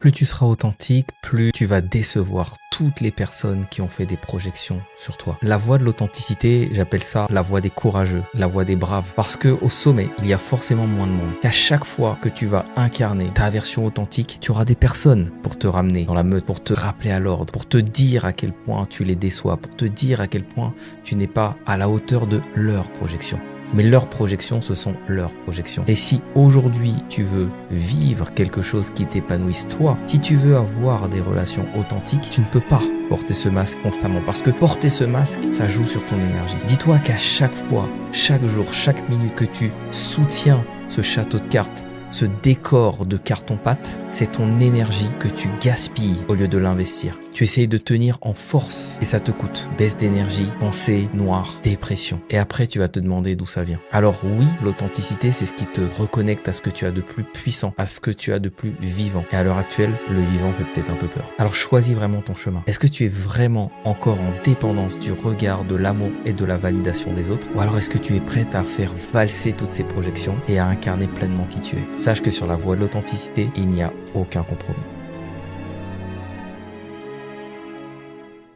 Plus tu seras authentique, plus tu vas décevoir toutes les personnes qui ont fait des projections sur toi. La voie de l'authenticité, j'appelle ça la voie des courageux, la voie des braves. Parce que au sommet, il y a forcément moins de monde. Et à chaque fois que tu vas incarner ta version authentique, tu auras des personnes pour te ramener dans la meute, pour te rappeler à l'ordre, pour te dire à quel point tu les déçois, pour te dire à quel point tu n'es pas à la hauteur de leurs projections. Mais leurs projections, ce sont leurs projections. Et si aujourd'hui tu veux vivre quelque chose qui t'épanouisse toi, si tu veux avoir des relations authentiques, tu ne peux pas porter ce masque constamment. Parce que porter ce masque, ça joue sur ton énergie. Dis-toi qu'à chaque fois, chaque jour, chaque minute que tu soutiens ce château de cartes, ce décor de carton-pâte, c'est ton énergie que tu gaspilles au lieu de l'investir. Tu essayes de tenir en force et ça te coûte. Baisse d'énergie, pensée noire, dépression. Et après, tu vas te demander d'où ça vient. Alors oui, l'authenticité, c'est ce qui te reconnecte à ce que tu as de plus puissant, à ce que tu as de plus vivant. Et à l'heure actuelle, le vivant fait peut-être un peu peur. Alors choisis vraiment ton chemin. Est-ce que tu es vraiment encore en dépendance du regard, de l'amour et de la validation des autres? Ou alors est-ce que tu es prête à faire valser toutes ces projections et à incarner pleinement qui tu es? Sache que sur la voie de l'authenticité, il n'y a aucun compromis.